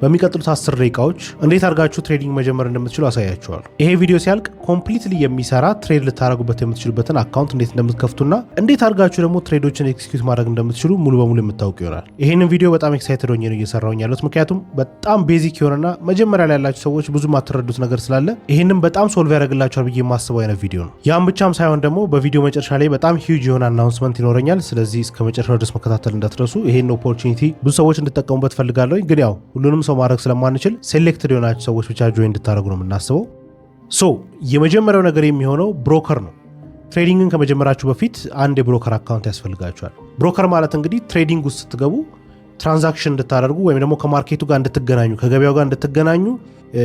በሚቀጥሉት 10 ደቂቃዎች እንዴት አድርጋችሁ ትሬዲንግ መጀመር እንደምትችሉ አሳያችኋለሁ። ይሄ ቪዲዮ ሲያልቅ ኮምፕሊትሊ የሚሰራ ትሬድ ልታደርጉበት የምትችሉበትን አካውንት እንዴት እንደምትከፍቱና እንዴት አድርጋችሁ ደግሞ ትሬዶችን ኤክስኪዩት ማድረግ እንደምትችሉ ሙሉ በሙሉ የምታውቁ ይሆናል። ይሄንን ቪዲዮ በጣም ኤክሳይትድ ሆኜ ነው እየሰራሁኝ ያለሁት፣ ምክንያቱም በጣም ቤዚክ የሆነና መጀመሪያ ላይ ያላችሁ ሰዎች ብዙ ማትረዱት ነገር ስላለ ይሄንን በጣም ሶልቭ ያደርግላችኋል ብዬ የማስበው አይነት ቪዲዮ ነው። ያም ብቻም ሳይሆን ደግሞ በቪዲዮ መጨረሻ ላይ በጣም ሂውጅ የሆነ አናውንስመንት ይኖረኛል። ስለዚህ እስከ መጨረሻው ድረስ መከታተል እንዳትረሱ። ይሄን ኦፖርቹኒቲ ብዙ ሰዎች እንድጠቀሙበት ፈልጋለሁ። ግን ያው ሁሉንም ሰው ማድረግ ስለማንችል ሴሌክትድ የሆናችሁ ሰዎች ብቻ ጆይን እንድታደርጉ ነው የምናስበው። የመጀመሪያው ነገር የሚሆነው ብሮከር ነው። ትሬዲንግን ከመጀመራችሁ በፊት አንድ የብሮከር አካውንት ያስፈልጋችኋል። ብሮከር ማለት እንግዲህ ትሬዲንግ ውስጥ ስትገቡ ትራንዛክሽን እንድታደርጉ ወይም ደግሞ ከማርኬቱ ጋር እንድትገናኙ ከገበያው ጋር እንድትገናኙ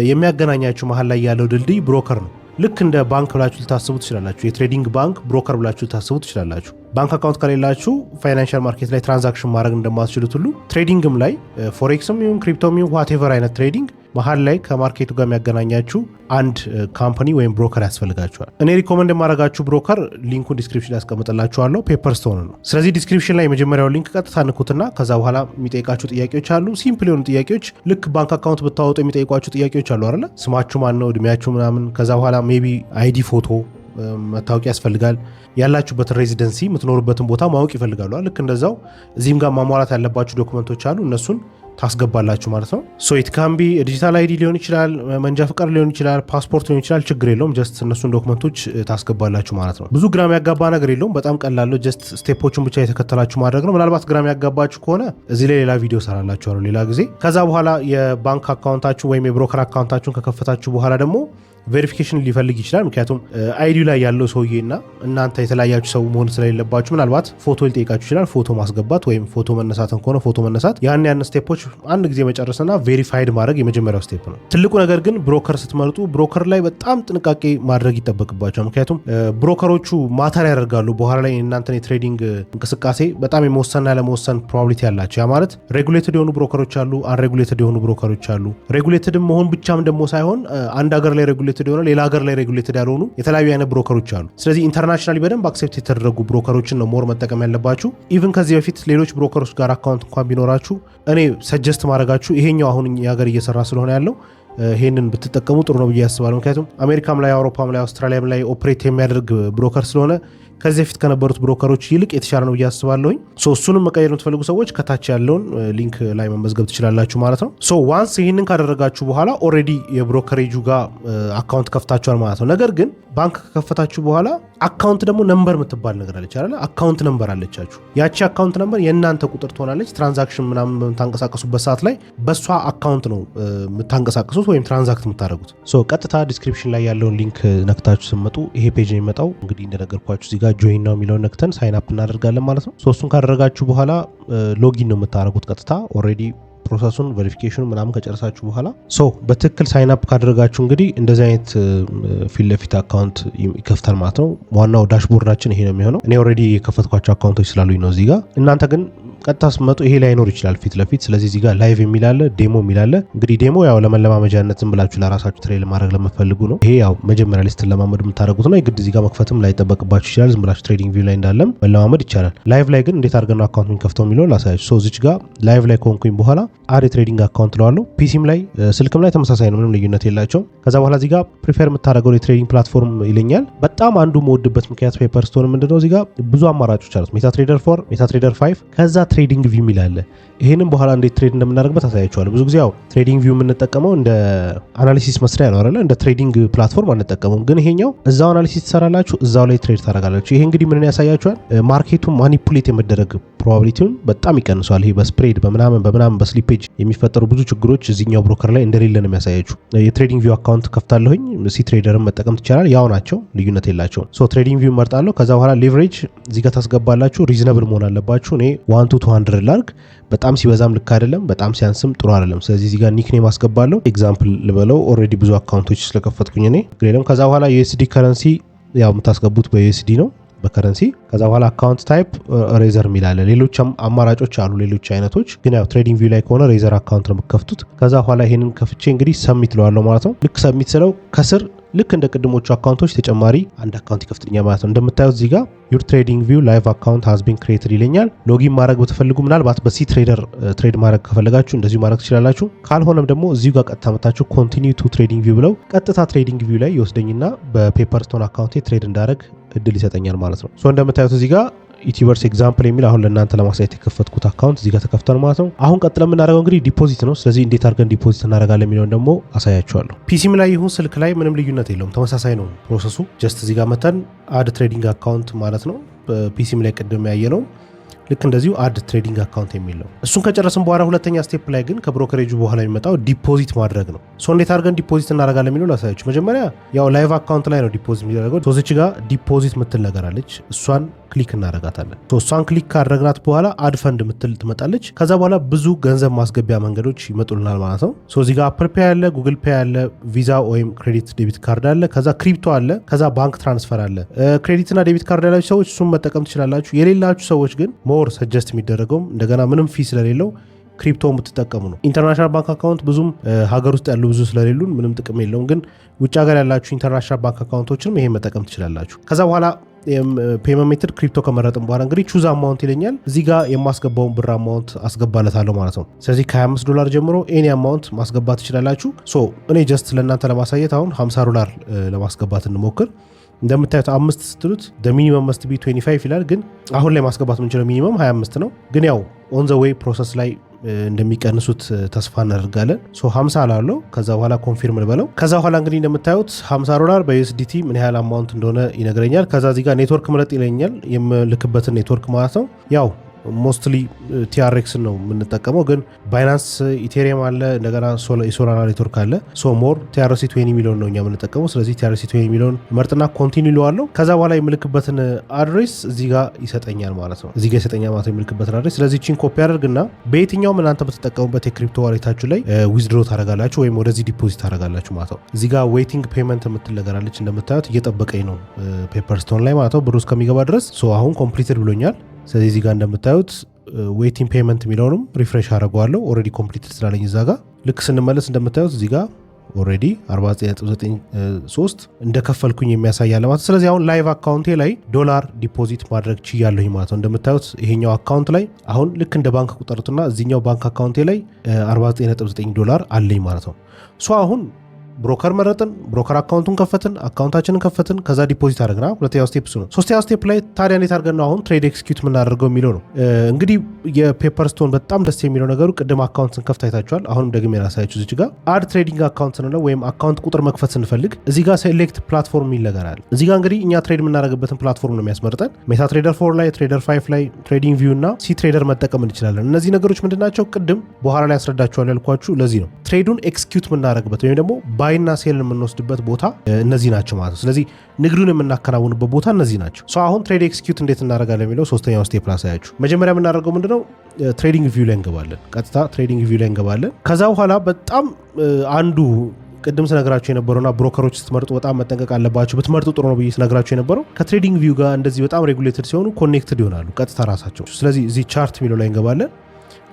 የሚያገናኛችሁ መሀል ላይ ያለው ድልድይ ብሮከር ነው። ልክ እንደ ባንክ ብላችሁ ልታስቡ ትችላላችሁ። የትሬዲንግ ባንክ ብሮከር ብላችሁ ልታስቡ ትችላላችሁ። ባንክ አካውንት ከሌላችሁ ፋይናንሻል ማርኬት ላይ ትራንዛክሽን ማድረግ እንደማትችሉት ሁሉ ትሬዲንግም ላይ ፎሬክስም ይሁን ክሪፕቶም ይሁን ዋቴቨር አይነት ትሬዲንግ መሀል ላይ ከማርኬቱ ጋር የሚያገናኛችሁ አንድ ካምፓኒ ወይም ብሮከር ያስፈልጋችኋል። እኔ ሪኮመንድ የማደርጋችሁ ብሮከር ሊንኩን ዲስክሪፕሽን ላይ ያስቀምጥላችኋለሁ፣ ፔፐርስቶን ነው። ስለዚህ ዲስክሪፕሽን ላይ የመጀመሪያው ሊንክ ቀጥታ ንኩትና ከዛ በኋላ የሚጠይቃችሁ ጥያቄዎች አሉ። ሲምፕል የሆኑ ጥያቄዎች፣ ልክ ባንክ አካውንት ብታወጡ የሚጠይቋችሁ ጥያቄዎች አሉ አይደለ? ስማችሁ ማን ነው፣ እድሜያችሁ ምናምን። ከዛ በኋላ ሜቢ አይዲ ፎቶ መታወቂያ ያስፈልጋል። ያላችሁበትን ሬዚደንሲ የምትኖሩበትን ቦታ ማወቅ ይፈልጋሉ። ልክ እንደዛው እዚህም ጋር ማሟላት ያለባችሁ ዶክመንቶች አሉ። እነሱን ታስገባላችሁ ማለት ነው። ኢት ካን ቢ ዲጂታል አይዲ ሊሆን ይችላል፣ መንጃ ፍቃድ ሊሆን ይችላል፣ ፓስፖርት ሊሆን ይችላል። ችግር የለውም። ጀስት እነሱን ዶክመንቶች ታስገባላችሁ ማለት ነው። ብዙ ግራም ያጋባ ነገር የለውም። በጣም ቀላል። ጀስት ስቴፖችን ብቻ የተከተላችሁ ማድረግ ነው። ምናልባት ግራም ያጋባችሁ ከሆነ እዚህ ላይ ሌላ ቪዲዮ ሰራላችኋለሁ ሌላ ጊዜ። ከዛ በኋላ የባንክ አካውንታችሁ ወይም የብሮከር አካውንታችሁን ከከፈታችሁ በኋላ ደግሞ ቬሪፊኬሽን ሊፈልግ ይችላል። ምክንያቱም አይዲው ላይ ያለው ሰውዬና እናንተ የተለያያችሁ ሰው መሆን ስለሌለባችሁ ምናልባት ፎቶ ሊጠይቃችሁ ይችላል። ፎቶ ማስገባት ወይም ፎቶ መነሳትን ከሆነ ፎቶ መነሳት፣ ያን ስቴፖች አንድ ጊዜ መጨረስና ቬሪፋይድ ማድረግ የመጀመሪያው ስቴፕ ነው። ትልቁ ነገር ግን ብሮከር ስትመርጡ ብሮከር ላይ በጣም ጥንቃቄ ማድረግ ይጠበቅባቸዋል። ምክንያቱም ብሮከሮቹ ማተር ያደርጋሉ። በኋላ ላይ እናንተን የትሬዲንግ እንቅስቃሴ በጣም የመወሰንና ለመወሰን ፕሮባቢሊቲ ያላቸው። ያ ማለት ሬጉሌትድ የሆኑ ብሮከሮች አሉ፣ አንሬጉሌትድ የሆኑ ብሮከሮች አሉ። ሬጉሌትድ መሆን ብቻም ደግሞ ሳይሆን አንድ ሀገር ላይ ሬጉሌትድ የሆነ ሌላ ሀገር ላይ ሬጉሌትድ ያልሆኑ የተለያዩ አይነት ብሮከሮች አሉ። ስለዚህ ኢንተርናሽናሊ በደንብ አክሴፕት የተደረጉ ብሮከሮችን ነው ሞር መጠቀም ያለባችሁ። ኢቭን ከዚህ በፊት ሌሎች ብሮከሮች ጋር አካውንት እንኳን ቢኖራችሁ እኔ ሰጀስት ማድረጋችሁ ይሄኛው አሁን የሀገር እየሰራ ስለሆነ ያለው ይሄንን ብትጠቀሙ ጥሩ ነው ብዬ አስባለሁ። ምክንያቱም አሜሪካም ላይ አውሮፓም ላይ አውስትራሊያም ላይ ኦፕሬት የሚያደርግ ብሮከር ስለሆነ ከዚህ በፊት ከነበሩት ብሮከሮች ይልቅ የተሻለ ነው ብዬ አስባለሁኝ። እሱንም መቀየር የምትፈልጉ ሰዎች ከታች ያለውን ሊንክ ላይ መመዝገብ ትችላላችሁ ማለት ነው። ዋንስ ይህንን ካደረጋችሁ በኋላ ኦልሬዲ የብሮከሬጁ ጋር አካውንት ከፍታችኋል ማለት ነው። ነገር ግን ባንክ ከከፈታችሁ በኋላ አካውንት ደግሞ ነምበር የምትባል ነገር አለች አይደል? አካውንት ነምበር አለቻችሁ። ያቺ አካውንት ነምበር የእናንተ ቁጥር ትሆናለች። ትራንዛክሽን ምናምን በምታንቀሳቀሱበት ሰዓት ላይ በሷ አካውንት ነው የምታንቀሳቀሱት ወይም ትራንዛክት የምታደርጉት። ቀጥታ ዲስክሪፕሽን ላይ ያለውን ሊንክ ነክታችሁ ስትመጡ ይሄ ፔጅ ነው የሚመጣው። እንግዲህ እንደነገርኳችሁ እዚህ ጋር ጆይን ነው የሚለውን ነክተን ሳይን አፕ እናደርጋለን ማለት ነው። እሱን ካደረጋችሁ በኋላ ሎጊን ነው የምታደርጉት ቀጥታ ኦልሬዲ ፕሮሰሱን ቬሪፊኬሽኑ ምናምን ከጨረሳችሁ በኋላ በትክክል ሳይን አፕ ካደረጋችሁ እንግዲህ እንደዚህ አይነት ፊት ለፊት አካውንት ይከፍታል ማለት ነው። ዋናው ዳሽቦርዳችን ይሄ ነው የሚሆነው። እኔ ኦልሬዲ የከፈትኳቸው አካውንቶች ስላሉኝ ነው እዚህ ጋር። እናንተ ግን ቀጥታ ስትመጡ ይሄ ላይኖር ይችላል ፊት ለፊት። ስለዚህ እዚህ ጋር ላይቭ የሚላለ ዴሞ የሚላለ። እንግዲህ ዴሞ ያው ለመለማመጃነት ዝም ብላችሁ ለራሳችሁ ትሬል ማድረግ ለመፈልጉ ነው። ይሄ ያው መጀመሪያ ሊስት ለማመድ የምታደርጉት ነው። የግድ እዚህ ጋር መክፈትም ላይጠበቅባችሁ ይችላል። ዝም ብላችሁ ትሬዲንግ ቪው ላይ እንዳለም መለማመድ ይቻላል። ላይቭ ላይ ግን እንዴት አድርገን ነው አካውንት የሚከፍተው የሚለው ላሳያችሁ። እዚች ጋር ላይቭ ላይ ከሆንኩኝ በኋላ አድ ትሬዲንግ አካውንት ለዋለሁ። ፒሲም ላይ ስልክም ላይ ተመሳሳይ ነው፣ ምንም ልዩነት የላቸውም። ከዛ በኋላ እዚህ ጋር ፕሪፌር የምታደርገው የትሬዲንግ ፕላትፎርም ይለኛል። በጣም አንዱ መወድበት ምክንያት ፔፐርስቶን ምንድነው እዚህ ጋር ብዙ አማራጮች አሉት። ሜታትሬደር 4፣ ሜታትሬደር 5 ከዛ ትሬዲንግ ቪው የሚላል። ይሄንን በኋላ እንዴት ትሬድ እንደምናደርግበት አሳያችኋለሁ። ብዙ ጊዜ ያው ትሬዲንግ ቪው የምንጠቀመው እንደ አናሊሲስ መስሪያ ነው አይደል? እንደ ትሬዲንግ ፕላትፎርም አንጠቀመውም። ግን ይሄኛው እዛው አናሊሲስ ትሰራላችሁ፣ እዛው ላይ ትሬድ ታደርጋላችሁ። ይሄ እንግዲህ ምንን ያሳያችኋል? ማርኬቱን ማኒፑሌት የመደረግ ፕሮባቢሊቲውን በጣም ይቀንሷል። ይሄ በስፕሬድ በምናምን በስሊፔጅ የሚፈጠሩ ብዙ ችግሮች እዚህኛው ብሮከር ላይ እንደሌለ ነው የሚያሳያችሁ። የትሬዲንግ ቪው አካውንት ከፍታለሁኝ። ሲ ትሬደርን መጠቀም ትችላል። ያው ናቸው፣ ልዩነት የላቸውም። ትሬዲንግ ቪው መርጣለሁ። ከዛ በኋላ ሌቨሬጅ እዚህ ጋር ታስገባላችሁ። ሪዝነብል መሆን አለባችሁ። እኔ 1 to 200 ላርግ። በጣም ሲበዛም ልክ አይደለም፣ በጣም ሲያንስም ጥሩ አይደለም። ስለዚህ እዚህ ጋር ኒክኔም አስገባለሁ። ኤግዛምፕል ልበለው። ኦልሬዲ ብዙ አካውንቶች ስለከፈትኩኝ እኔ ግሬለም። ከዛ በኋላ ዩኤስዲ ከረንሲ ያው የምታስገቡት በዩኤስዲ ነው በከረንሲ። ከዛ በኋላ አካውንት ታይፕ ሬዘር የሚላለ። ሌሎች አማራጮች አሉ፣ ሌሎች አይነቶች። ግን ያው ትሬዲንግ ቪው ላይ ከሆነ ሬዘር አካውንት ነው የምትከፍቱት። ከዛ በኋላ ይሄንን ከፍቼ እንግዲህ ሰሚት ለዋለሁ ማለት ነው። ልክ ሰሚት ስለው ከስር ልክ እንደ ቅድሞቹ አካውንቶች ተጨማሪ አንድ አካውንት ይከፍትልኛል ማለት ነው። እንደምታዩት እዚህ ጋር ዩር ትሬዲንግ ቪው ላይቭ አካውንት ሃዝ ቢን ክሬትድ ይለኛል። ሎጊን ማድረግ በተፈልጉ ምናልባት በሲ ትሬደር ትሬድ ማድረግ ከፈለጋችሁ እንደዚሁ ማድረግ ትችላላችሁ። ካልሆነም ደግሞ እዚሁ ጋር ቀጥታ መታችሁ ኮንቲኒው ቱ ትሬዲንግ ቪው ብለው ቀጥታ ትሬዲንግ ቪው ላይ ይወስደኝና በፔፐርስቶን አካውንቴ ትሬድ እንዳደረግ እድል ይሰጠኛል ማለት ነው። እንደምታዩት እዚህ ጋር ኢቲቨርስ ኤግዛምፕል የሚል አሁን ለእናንተ ለማሳየት የከፈትኩት አካውንት እዚህ ጋር ተከፍቷል ማለት ነው። አሁን ቀጥለን የምናደርገው እንግዲህ ዲፖዚት ነው። ስለዚህ እንዴት አድርገን ዲፖዚት እናደርጋለን የሚለውን ደግሞ አሳያችኋለሁ። ፒሲም ላይ ይሁን ስልክ ላይ ምንም ልዩነት የለውም፣ ተመሳሳይ ነው ፕሮሰሱ። ጀስት እዚህ ጋር መተን አድ ትሬዲንግ አካውንት ማለት ነው። ፒሲም ላይ ቅድም ያየ ነው ልክ እንደዚሁ አድ ትሬዲንግ አካውንት የሚለው እሱን ከጨረስን በኋላ ሁለተኛ ስቴፕ ላይ ግን ከብሮከሬጁ በኋላ የሚመጣው ዲፖዚት ማድረግ ነው። እንዴት አድርገን ዲፖዚት እናደርጋለን የሚለው ላሳያችሁ። መጀመሪያ ያው ላይቭ አካውንት ላይ ነው ዲፖዚት የሚደረገው። ሶስት ጋር ዲፖዚት ምትል ነገር አለች፣ እሷን ክሊክ እናደርጋታለን። እሷን ክሊክ ካደረግናት በኋላ አድ ፈንድ ምትል ትመጣለች። ከዛ በኋላ ብዙ ገንዘብ ማስገቢያ መንገዶች ይመጡልናል ማለት ነው። እዚህ ጋር አፕል ፔይ አለ፣ ጉግል ፔይ አለ፣ ቪዛ ወይም ክሬዲት ዴቢት ካርድ አለ፣ ከዛ ክሪፕቶ አለ፣ ከዛ ባንክ ትራንስፈር አለ። ክሬዲትና ዴቢት ካርድ ያላችሁ ሰዎች እሱን መጠቀም ትችላላችሁ። የሌላችሁ ሰዎች ግን ሞር ሰጀስት የሚደረገውም እንደገና ምንም ፊ ስለሌለው ክሪፕቶ የምትጠቀሙ ነው። ኢንተርናሽናል ባንክ አካውንት ብዙም ሀገር ውስጥ ያሉ ብዙ ስለሌሉን ምንም ጥቅም የለውም። ግን ውጭ ሀገር ያላችሁ ኢንተርናሽናል ባንክ አካውንቶችንም ይሄ መጠቀም ትችላላችሁ። ከዛ በኋላ ፔመንት ሜትድ ክሪፕቶ ከመረጥን በኋላ እንግዲህ ቹዝ አማውንት ይለኛል። እዚህ ጋር የማስገባውን ብር አማውንት አስገባለታለሁ ማለት ነው። ስለዚህ $25 ጀምሮ ኤኒ አማውንት ማስገባት ትችላላችሁ። እኔ ጀስት ለእናንተ ለማሳየት አሁን $50 ለማስገባት እንሞክር። እንደምታዩት 5 ስትሉት ሚኒመም መስት ቢ 25 ይላል። ግን አሁን ላይ ማስገባት የምንችለው ሚኒመም 25 ነው። ግን ያው ኦን ዘ ዌይ ፕሮሰስ ላይ እንደሚቀንሱት ተስፋ እናደርጋለን። 50 ላለው ከዛ በኋላ ኮንፊርም ልበለው። ከዛ በኋላ እንግዲህ እንደምታዩት $50 በዩኤስዲቲ ምን ያህል አማውንት እንደሆነ ይነግረኛል። ከዛ እዚህ ጋር ኔትወርክ ምረጥ ይለኛል፣ የምልክበትን ኔትወርክ ማለት ነው። ያው ሞስትሊ ቲአርኤክስ ነው የምንጠቀመው፣ ግን ባይናንስ ኢቴሪየም አለ፣ እንደገና የሶላና ኔትወርክ አለ። ሞር ቲአርሲ20 የሚለውን ነው እኛ የምንጠቀመው። ስለዚህ ቲአርሲ20 የሚለውን መርጥና ኮንቲኒው ይለዋለሁ። ከዛ በኋላ የምልክበትን አድሬስ እዚህ ጋር ይሰጠኛል ማለት ነው። እዚህ ጋር ይሰጠኛል ማለት ነው የምልክበትን አድሬስ። ስለዚህ ቺን ኮፒ አደርግና በየትኛውም እናንተ በተጠቀሙበት የክሪፕቶ ዋሌታችሁ ላይ ዊዝድሮ ታደርጋላችሁ ወይም ወደዚህ ዲፖዚት ታደርጋላችሁ ማለት ነው። እዚህ ጋር ዌይቲንግ ፔመንት የምትል ነገር አለች። እንደምታዩት እየጠበቀኝ ነው ፔፐርስቶን ላይ ማለት ነው ብሩ እስከሚገባ ድረስ። አሁን ኮምፕሊትድ ብሎኛል። ስለዚህ እዚህ ጋር እንደምታዩት ዌይቲንግ ፔመንት የሚለውንም ሪፍሬሽ አደርገዋለሁ። ኦልሬዲ ኮምፕሊትድ ስላለኝ እዛ ጋር ልክ ስንመለስ እንደምታዩት እዚህ ጋር ኦልሬዲ 49.93 እንደከፈልኩኝ የሚያሳያለ ማለት። ስለዚህ አሁን ላይቭ አካውንቴ ላይ $1 ዲፖዚት ማድረግ ችያለሁኝ ማለት ነው። እንደምታዩት ይሄኛው አካውንት ላይ አሁን ልክ እንደ ባንክ ቁጠሩትና እዚህኛው ባንክ አካውንቴ ላይ $49.9 አለኝ ማለት ነው። አሁን ብሮከር መረጥን፣ ብሮከር አካውንቱን ከፈትን፣ አካውንታችንን ከፈትን፣ ከዛ ዲፖዚት አደረግና ሁለተኛው ስቴፕ ነው። ሶስተኛው ስቴፕ ላይ ታዲያ እንዴት አድርገን ነው አሁን ትሬድ ኤክስኪዩት የምናደርገው የሚለው ነው። እንግዲህ የፔፐርስቶን በጣም ደስ የሚለው ነገሩ ቅድም አካውንት ስንከፍት አይታችኋል። አሁንም ደግሜ ላሳያችሁ። እዚህ ጋር አድ ትሬዲንግ አካውንት ስንለው ወይም አካውንት ቁጥር መክፈት ስንፈልግ እዚህ ጋር ሴሌክት ፕላትፎርም የሚል ነገር አለ። እዚህ ጋር እንግዲህ እኛ ትሬድ የምናደርግበትን ፕላትፎርም ነው የሚያስመርጠን። ሜታ ትሬደር 4 ላይ፣ ትሬደር 5 ላይ፣ ትሬዲንግ ቪው እና ሲ ትሬደር መጠቀም እንችላለን። እነዚህ ነገሮች ምንድናቸው? ቅድም በኋላ ላይ ያስረዳችኋል ያልኳችሁ ለዚህ ነው። ትሬዱን ኤክስኪዩት የምናደርግበት ወይም ደግሞ ባይና ሴል የምንወስድበት ቦታ እነዚህ ናቸው ማለት ነው። ስለዚህ ንግዱን የምናከናውንበት ቦታ እነዚህ ናቸው። አሁን ትሬድ ኤክስኪዩት እንዴት እናደርጋለን የሚለው ሶስተኛው ስቴፕ ላሳያችሁ። መጀመሪያ የምናደርገው ምንድነው? ትሬዲንግ ቪው ላይ እንገባለን። ቀጥታ ትሬዲንግ ቪው ላይ እንገባለን። ከዛ በኋላ በጣም አንዱ ቅድም ስነግራችሁ የነበረውና ብሮከሮች ስትመርጡ በጣም መጠንቀቅ አለባችሁ ብትመርጡ ጥሩ ነው ብዬ ስነግራችሁ የነበረው ከትሬዲንግ ቪው ጋር እንደዚህ በጣም ሬጉሌትድ ሲሆኑ ኮኔክትድ ይሆናሉ ቀጥታ ራሳቸው። ስለዚህ እዚህ ቻርት የሚለው ላይ እንገባለን።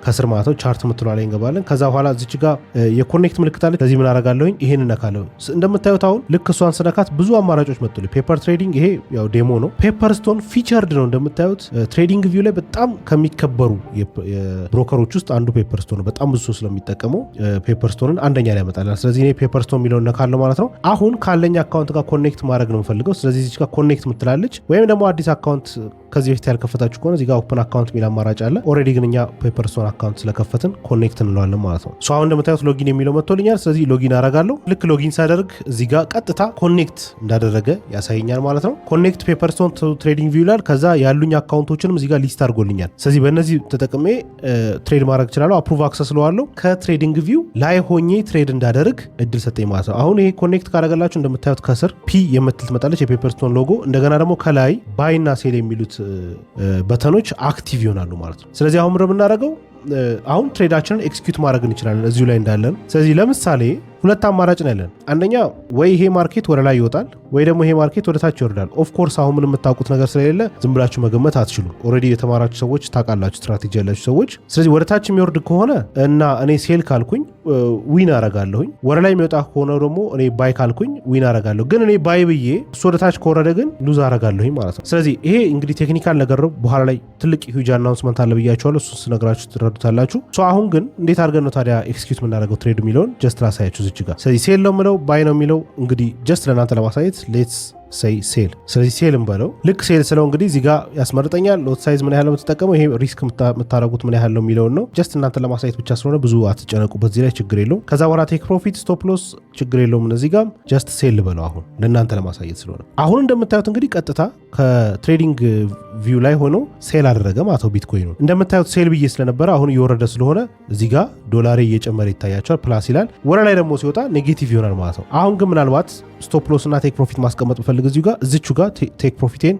ከስር ማለት ነው ቻርት ምትሏ ላይ እንገባለን። ከዛ በኋላ እዚች ጋር የኮኔክት ምልክት አለች። ስለዚህ ምን አደርጋለሁኝ? ይሄን እነካለሁ። እንደምታዩት አሁን ልክ እሷን ስነካት ብዙ አማራጮች መጡልኝ። ፔፐር ትሬዲንግ፣ ይሄ ያው ዴሞ ነው። ፔፐርስቶን ፊቸርድ ነው እንደምታዩት። ትሬዲንግ ቪው ላይ በጣም ከሚከበሩ የብሮከሮች ውስጥ አንዱ ፔፐርስቶን ነው። በጣም ብዙ ሰው ስለሚጠቀመው ፔፐርስቶንን አንደኛ ላይ ያመጣልናል። ስለዚህ እኔ ፔፐርስቶን የሚለውን እነካለሁ ማለት ነው። አሁን ካለኝ አካውንት ጋር ኮኔክት ማድረግ ነው የምፈልገው። ስለዚህ እዚች ጋር ኮኔክት ምትላለች። ወይም ደግሞ አዲስ አካውንት ከዚህ በፊት ያልከፈታችሁ ከሆነ እዚህ ጋር ኦፕን አካውንት የሚል አማራጭ አለ። ኦልሬዲ ግን እኛ ፔፐርስቶን አካውንት ስለከፈትን ኮኔክት እንለዋለን ማለት ነው። አሁን እንደምታዩት ሎጊን የሚለው መጥቶልኛል። ስለዚህ ሎጊን አደርጋለሁ። ልክ ሎጊን ሳደርግ እዚህ ጋር ቀጥታ ኮኔክት እንዳደረገ ያሳየኛል ማለት ነው። ኮኔክት ፔፐርስቶን ትሬዲንግ ቪው ይላል። ከዛ ያሉኝ አካውንቶችንም እዚህ ጋር ሊስት አድርጎልኛል። ስለዚህ በእነዚህ ተጠቅሜ ትሬድ ማድረግ እችላለሁ። አፕሩቭ አክሰስ ለዋለሁ። ከትሬዲንግ ቪው ላይ ሆኜ ትሬድ እንዳደርግ እድል ሰጠኝ ማለት ነው። አሁን ይሄ ኮኔክት ካደረገላችሁ እንደምታዩት ከስር ፒ የምትል ትመጣለች፣ የፔፐርስቶን ሎጎ። እንደገና ደግሞ ከላይ ባይና ሴል የሚሉት በተኖች አክቲቭ ይሆናሉ ማለት ነው። ስለዚህ አሁን ምንድነው የምናደርገው? አሁን ትሬዳችንን ኤክስኪዩት ማድረግ እንችላለን እዚሁ ላይ እንዳለን። ስለዚህ ለምሳሌ ሁለት አማራጭ ነው ያለን። አንደኛ ወይ ይሄ ማርኬት ወደ ላይ ይወጣል ወይ ደግሞ ይሄ ማርኬት ወደ ታች ይወርዳል። ኦፍ ኮርስ አሁን ምን የምታውቁት ነገር ስለሌለ ዝም ብላችሁ መገመት አትችሉም። ኦልሬዲ የተማራችሁ ሰዎች ታውቃላችሁ፣ ስትራቴጂ ያላችሁ ሰዎች። ስለዚህ ወደ ታች የሚወርድ ከሆነ እና እኔ ሴል ካልኩኝ ዊን አረጋለሁኝ፣ ወደ ላይ የሚወጣ ከሆነ ደግሞ እኔ ባይ ካልኩኝ ዊን አረጋለሁ። ግን እኔ ባይ ብዬ እሱ ወደ ታች ከወረደ ግን ሉዝ አረጋለሁኝ ማለት ነው። ስለዚህ ይሄ እንግዲህ ቴክኒካል ነገር ነው። በኋላ ላይ ትልቅ ሂውጅ አናውንስመንት አለ ብያችኋለሁ። እሱን ስነግራችሁ ትረዱታላችሁ። አሁን ግን እንዴት አድርገን ነው ታዲያ ኤክስኪዩት የምናደርገው ትሬድ የሚለውን ጀስት ላሳያችሁ እዚህ ጋር። ስለዚህ ሴል ነው የምለው ባይ ነው የሚለው እንግዲህ ጀስት ለእናንተ ለማሳየት ሌትስ ሴል። ስለዚህ ሴል እንበለው። ልክ ሴል ስለው እንግዲህ እዚህ ጋር ያስመርጠኛል። ሎት ሳይዝ ምን ያህል ነው የምትጠቀመው፣ ይሄ ሪስክ የምታደርጉት ምን ያህል ነው የሚለውን ነው። ጀስት እናንተ ለማሳየት ብቻ ስለሆነ ብዙ አትጨነቁበት፣ እዚህ ላይ ችግር የለውም። ከዛ በኋላ ቴክ ፕሮፊት፣ ስቶፕ ሎስ ችግር የለውም። እነዚህ ጋር ጀስት ሴል ልበለው አሁን ለእናንተ ለማሳየት ስለሆነ። አሁን እንደምታዩት እንግዲህ ቀጥታ ከትሬዲንግ ቪው ላይ ሆኖ ሴል አደረገ ማለት ነው። ቢትኮይኑ እንደምታዩት ሴል ብዬ ስለነበረ አሁን እየወረደ ስለሆነ እዚህ ጋር ዶላሬ እየጨመረ ይታያቸዋል፣ ፕላስ ይላል። ወደ ላይ ደግሞ ሲወጣ ኔጌቲቭ ይሆናል ማለት ነው። አሁን ግን ምናልባት ስቶፕ ሎስ እና ቴክ ፕሮፊት ማስቀመጥ ብፈልግ እዚሁ ጋር እዚቹ ጋር ቴክ ፕሮፊቴን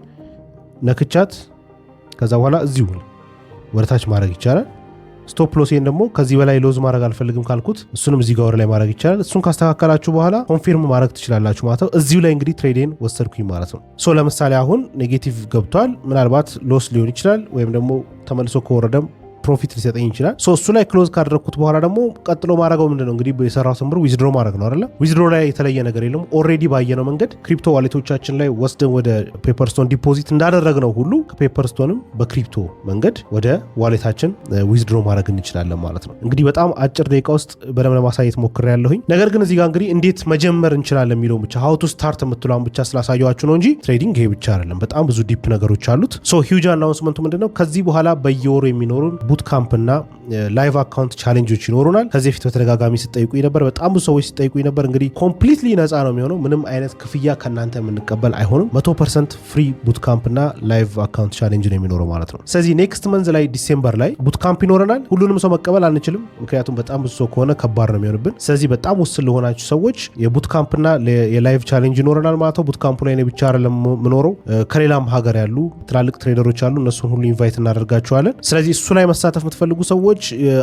ነክቻት ከዛ በኋላ እዚሁ ወደ ታች ማድረግ ይቻላል። ስቶፕ ሎሴን ደግሞ ከዚህ በላይ ሎዝ ማድረግ አልፈልግም ካልኩት እሱንም እዚህ ጋር ወደ ላይ ማድረግ ይቻላል። እሱን ካስተካከላችሁ በኋላ ኮንፊርም ማድረግ ትችላላችሁ ማለት ነው። እዚሁ ላይ እንግዲህ ትሬዴን ወሰድኩኝ ማለት ነው። ሶ ለምሳሌ አሁን ኔጌቲቭ ገብቷል። ምናልባት ሎስ ሊሆን ይችላል ወይም ደግሞ ተመልሶ ከወረደም ፕሮፊት ሊሰጠኝ ይችላል። እሱ ላይ ክሎዝ ካደረግኩት በኋላ ደግሞ ቀጥሎ ማድረገው ምንድነው እንግዲህ የሰራው ስምር ዊዝድሮ ማድረግ ነው አይደለ? ዊዝድሮ ላይ የተለየ ነገር የለም። ኦልሬዲ ባየነው መንገድ ክሪፕቶ ዋሌቶቻችን ላይ ወስደን ወደ ፔፐርስቶን ዲፖዚት እንዳደረግነው ሁሉ ከፔፐርስቶንም በክሪፕቶ መንገድ ወደ ዋሌታችን ዊዝድሮ ማድረግ እንችላለን ማለት ነው። እንግዲህ በጣም አጭር ደቂቃ ውስጥ በደንብ ለማሳየት ሞክሬያለሁኝ። ነገር ግን እዚህ ጋር እንግዲህ እንዴት መጀመር እንችላለን የሚለው ብቻ ሃው ቱ ስታርት የምትለውን ብቻ ስላሳየኋችሁ ነው እንጂ ትሬዲንግ ይሄ ብቻ አይደለም። በጣም ብዙ ዲፕ ነገሮች አሉት። ሶ ሂውጅ አናውንስመንቱ ምንድነው? ከዚህ በኋላ በየወሩ የሚኖሩን ቡት ካምፕ እና ላይቭ አካውንት ቻሌንጆች ይኖሩናል። ከዚህ በፊት በተደጋጋሚ ሲጠይቁኝ ነበር፣ በጣም ብዙ ሰዎች ሲጠይቁኝ ነበር። እንግዲህ ኮምፕሊትሊ ነፃ ነው የሚሆነው። ምንም አይነት ክፍያ ከእናንተ የምንቀበል አይሆንም። 100% ፍሪ ቡት ካምፕ እና ላይቭ አካውንት ቻሌንጅ ነው የሚኖረው ማለት ነው። ስለዚህ ኔክስት መንዝ ላይ ዲሴምበር ላይ ቡት ካምፕ ይኖረናል። ሁሉንም ሰው መቀበል አንችልም፣ ምክንያቱም በጣም ብዙ ሰው ከሆነ ከባድ ነው የሚሆንብን። ስለዚህ በጣም ውስን ለሆናችሁ ሰዎች የቡት ካምፕ እና የላይቭ ቻሌንጅ ይኖረናል ማለት ነው። ቡት ካምፑ ላይ ብቻ አይደለም የምኖረው፣ ከሌላም ሀገር ያሉ ትላልቅ ትሬደሮች አሉ። እነሱን ሁሉ ኢንቫይት እናደርጋቸዋለን። ስለዚህ እሱ ላይ መሳተፍ የምትፈልጉ ሰዎች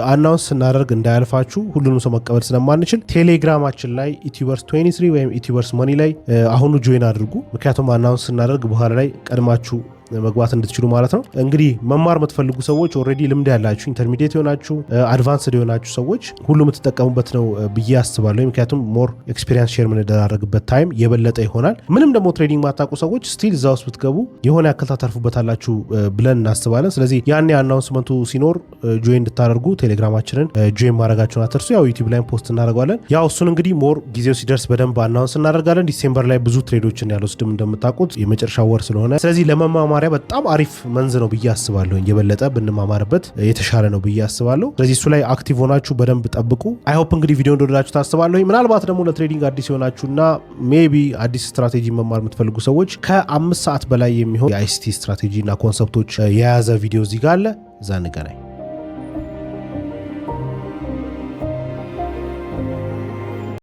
አናውንስ ስናደርግ እንዳያልፋችሁ። ሁሉንም ሰው መቀበል ስለማንችል ቴሌግራማችን ላይ ኢትዮበርስ 23 ወይም ኢትዮበርስ መኒ ላይ አሁኑ ጆይን አድርጉ። ምክንያቱም አናውንስ ስናደርግ በኋላ ላይ ቀድማችሁ መግባት እንድትችሉ ማለት ነው። እንግዲህ መማር የምትፈልጉ ሰዎች ኦልሬዲ ልምድ ያላችሁ ኢንተርሚዲየት የሆናችሁ አድቫንስድ የሆናችሁ ሰዎች ሁሉ የምትጠቀሙበት ነው ብዬ አስባለሁ። ምክንያቱም ሞር ኤክስፒሪየንስ ሼር የምንደራረግበት ታይም የበለጠ ይሆናል። ምንም ደግሞ ትሬዲንግ ማታውቁ ሰዎች ስቲል እዛ ውስጥ ብትገቡ የሆነ ያክል ታተርፉበታላችሁ ብለን እናስባለን። ስለዚህ ያኔ አናውንስመንቱ ሲኖር ጆይን እንድታደርጉ ቴሌግራማችንን ጆይን ማድረጋችሁን አትርሱ። ያው ዩቲዩብ ላይ ፖስት እናደርገዋለን። ያው እሱን እንግዲህ ሞር ጊዜው ሲደርስ በደንብ አናውንስ እናደርጋለን። ዲሴምበር ላይ ብዙ ትሬዶችን ያልወስድም እንደምታውቁት የመጨረሻ ወር ስለሆነ፣ ስለዚህ ለመማማሪያ በጣም አሪፍ መንዝ ነው ብዬ አስባለሁ። የበለጠ ብንማማርበት የተሻለ ነው ብዬ አስባለሁ። ስለዚህ እሱ ላይ አክቲቭ ሆናችሁ በደንብ ጠብቁ። አይ ሆፕ እንግዲህ ቪዲዮ እንደወደዳችሁ ታስባለሁ። ምናልባት ደግሞ ለትሬዲንግ አዲስ የሆናችሁና ሜቢ አዲስ ስትራቴጂ መማር የምትፈልጉ ሰዎች ከ5 ሰዓት በላይ የሚሆን የአይሲቲ ስትራቴጂ እና ኮንሰፕቶች የያዘ ቪዲዮ እዚህ ጋር አለ። እዛ እንገናኝ።